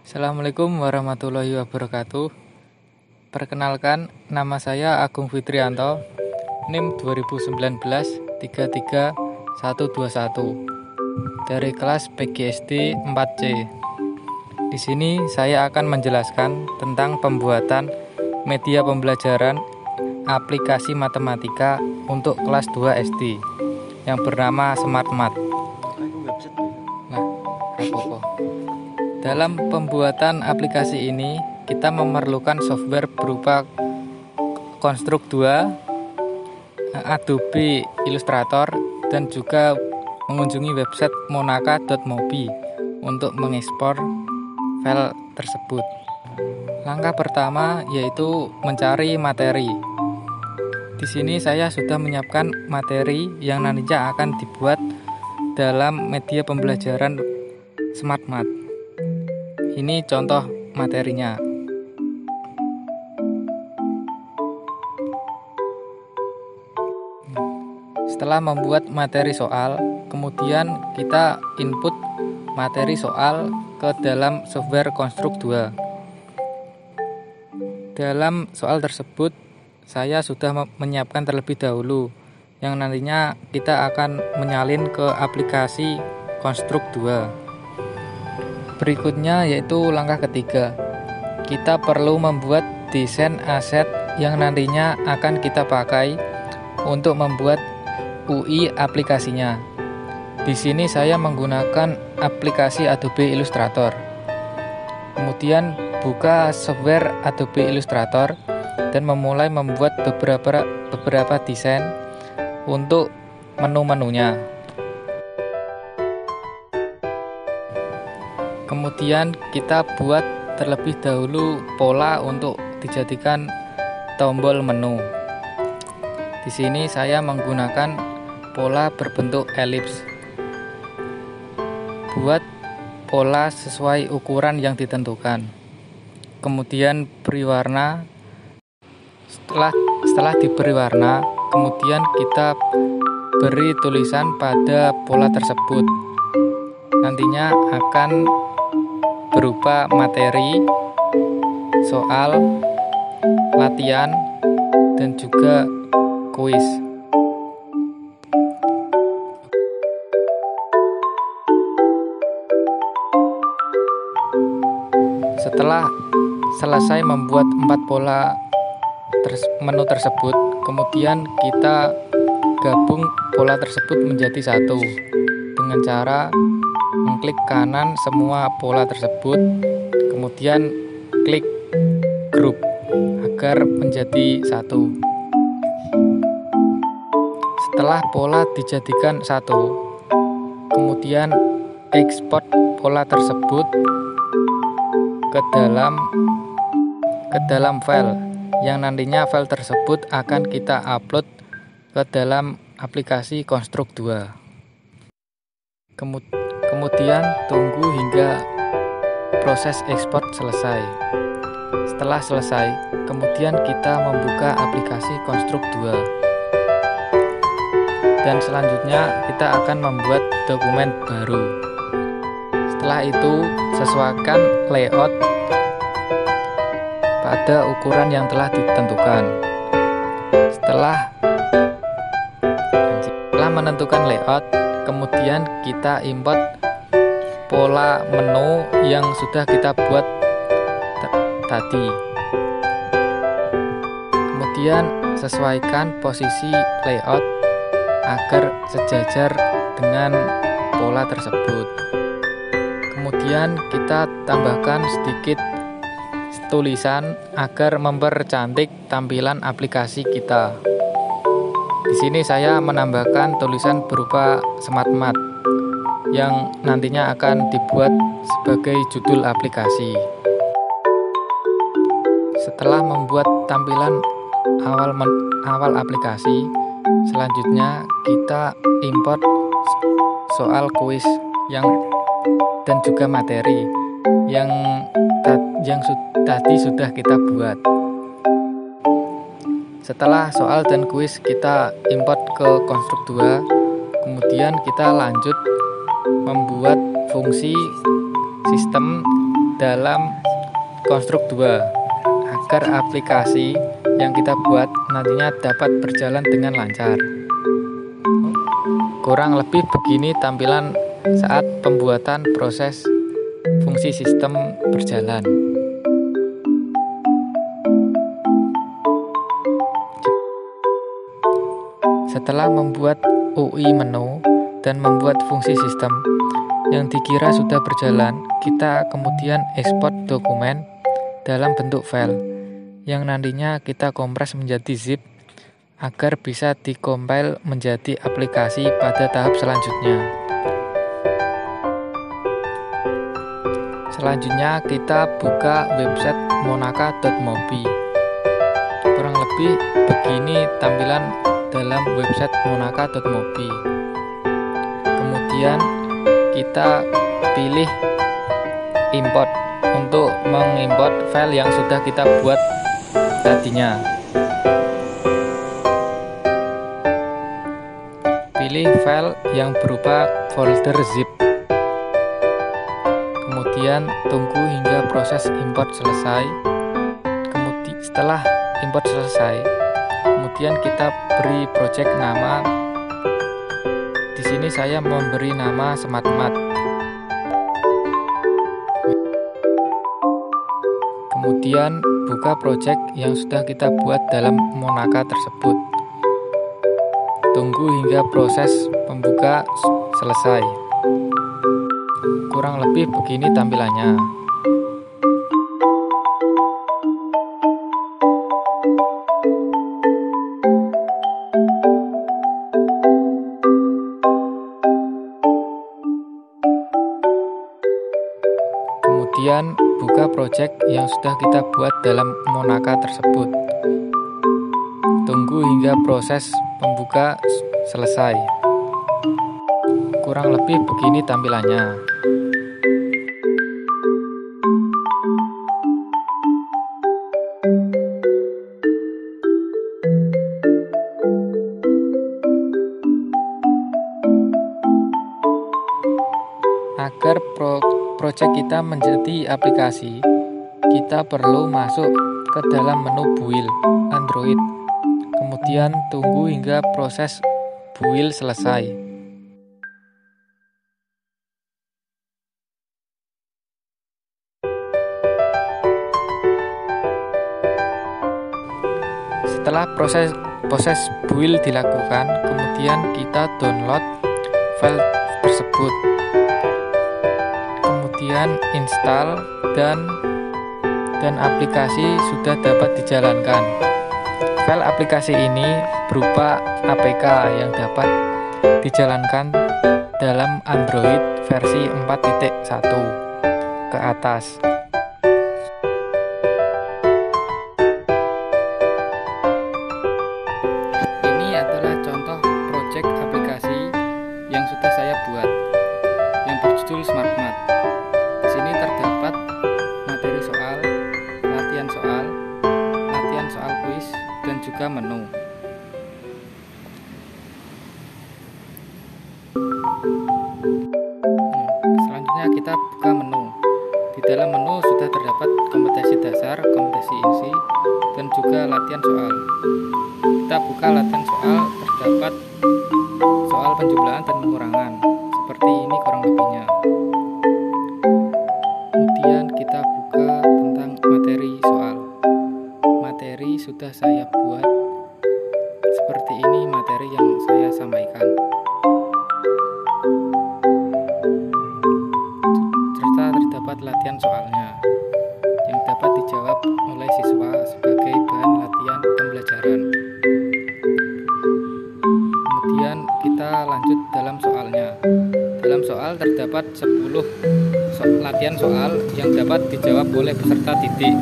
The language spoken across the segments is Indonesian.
Assalamualaikum warahmatullahi wabarakatuh. Perkenalkan, nama saya Agung Fitrianto, NIM 2019 33121 dari kelas PGSD 4C. Di sini saya akan menjelaskan tentang pembuatan media pembelajaran aplikasi matematika untuk kelas 2 SD yang bernama SmartMath. Nah, apa-apa. Dalam pembuatan aplikasi ini, kita memerlukan software berupa Construct 2, Adobe Illustrator, dan juga mengunjungi website monaka.mobi untuk mengekspor file tersebut. Langkah pertama yaitu mencari materi. Di sini saya sudah menyiapkan materi yang nantinya akan dibuat dalam media pembelajaran SmartMath. Ini contoh materinya. Setelah membuat materi soal, kemudian kita input materi soal ke dalam software Construct 2. Dalam soal tersebut, saya sudah menyiapkan terlebih dahulu yang nantinya kita akan menyalin ke aplikasi Construct 2. Berikutnya yaitu langkah ketiga. Kita perlu membuat desain aset yang nantinya akan kita pakai untuk membuat UI aplikasinya. Di sini saya menggunakan aplikasi Adobe Illustrator. Kemudian buka software Adobe Illustrator dan memulai membuat beberapa desain untuk menu-menunya. Kemudian kita buat terlebih dahulu pola untuk dijadikan tombol menu. Di sini saya menggunakan pola berbentuk elips. Buat pola sesuai ukuran yang ditentukan. Kemudian beri warna. Setelah diberi warna, kemudian kita beri tulisan pada pola tersebut. Nantinya akan berupa materi, soal, latihan, dan juga kuis. Setelah selesai membuat 4 pola menu tersebut, kemudian kita gabung pola tersebut menjadi satu dengan cara mengklik kanan semua pola tersebut, kemudian klik grup agar menjadi satu. Setelah pola dijadikan satu, kemudian ekspor pola tersebut ke dalam file yang nantinya file tersebut akan kita upload ke dalam aplikasi Construct 2. Kemudian tunggu hingga proses ekspor selesai. Setelah selesai, kemudian kita membuka aplikasi Construct 2. Dan selanjutnya kita akan membuat dokumen baru. Setelah itu, sesuaikan layout pada ukuran yang telah ditentukan. Setelah menentukan layout, kemudian kita import pola menu yang sudah kita buat tadi. Kemudian sesuaikan posisi layout agar sejajar dengan pola tersebut. Kemudian kita tambahkan sedikit tulisan agar mempercantik tampilan aplikasi kita. Di sini saya menambahkan tulisan berupa SmartMath yang nantinya akan dibuat sebagai judul aplikasi. Setelah membuat tampilan awal aplikasi, selanjutnya kita import soal kuis dan juga materi yang tadi sudah kita buat. Setelah soal dan kuis kita import ke Construct 2, kemudian kita lanjut membuat fungsi sistem dalam konstruk 2 agar aplikasi yang kita buat nantinya dapat berjalan dengan lancar. Kurang lebih begini tampilan saat pembuatan proses fungsi sistem berjalan. Setelah membuat UI menu dan membuat fungsi sistem yang dikira sudah berjalan, kita kemudian ekspor dokumen dalam bentuk file yang nantinya kita kompres menjadi zip agar bisa dikompil menjadi aplikasi pada tahap selanjutnya. Selanjutnya kita buka website monaka.mobi. Kurang lebih begini tampilan dalam website monaka.mobi. Kemudian kita pilih import untuk mengimport file yang sudah kita buat tadinya. Pilih file yang berupa folder zip. Kemudian tunggu hingga proses import selesai. Kemudian setelah import selesai, kemudian kita beri project nama. Di sini saya memberi nama SmartMath. Kemudian buka project yang sudah kita buat dalam Monaka tersebut. Tunggu hingga proses pembuka selesai. Kurang lebih begini tampilannya. Kemudian buka project yang sudah kita buat dalam Monaka tersebut. Tunggu hingga proses pembuka selesai. Kurang lebih begini tampilannya. Agar project kita menjadi aplikasi, kita perlu masuk ke dalam menu build Android. Kemudian tunggu hingga proses build selesai. Setelah proses build dilakukan, kemudian kita download file tersebut. Kemudian install dan aplikasi sudah dapat dijalankan. File aplikasi ini berupa APK yang dapat dijalankan dalam Android versi 4.1 ke atas. Ini adalah contoh project aplikasi yang sudah saya buat yang berjudul SmartMath. Di sini terdapat materi soal, latihan soal kuis, dan juga menu. Selanjutnya kita buka menu. Di dalam menu sudah terdapat kompetensi dasar, kompetensi insi, dan juga latihan soal. Kita buka latihan soal, terdapat soal penjumlahan dan pengurangan. Seperti ini kurang lebihnya. Kemudian kita buka tentang materi soal. Materi sudah saya buat. Seperti ini materi yang saya sampaikan. Serta terdapat latihan soalnya yang dapat dijawab oleh siswa sebagai bahan latihan pembelajaran. Kemudian kita lanjut dalam soalnya. Dalam soal terdapat 10 latihan soal yang dapat dijawab oleh peserta didik.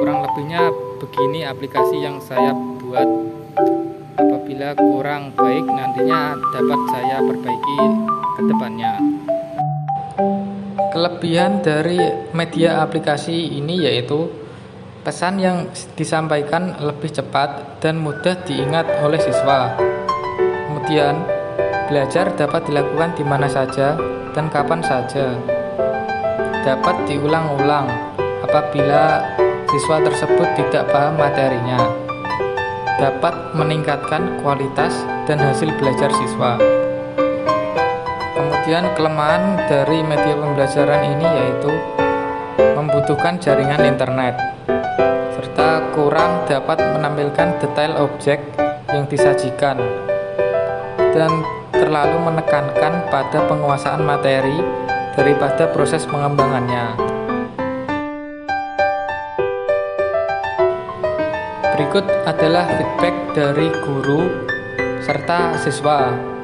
Kurang lebihnya begini aplikasi yang saya buat. Apabila kurang baik nantinya dapat saya perbaiki ke depannya. Kelebihan dari media aplikasi ini yaitu pesan yang disampaikan lebih cepat dan mudah diingat oleh siswa. Kemudian belajar dapat dilakukan di mana saja dan kapan saja. dapat diulang-ulang apabila siswa tersebut tidak paham materinya, dapat meningkatkan kualitas dan hasil belajar siswa. Kemudian kelemahan dari media pembelajaran ini yaitu membutuhkan jaringan internet, serta kurang dapat menampilkan detail objek yang disajikan, dan terlalu menekankan pada penguasaan materi daripada proses pengembangannya. Berikut adalah feedback dari guru serta siswa.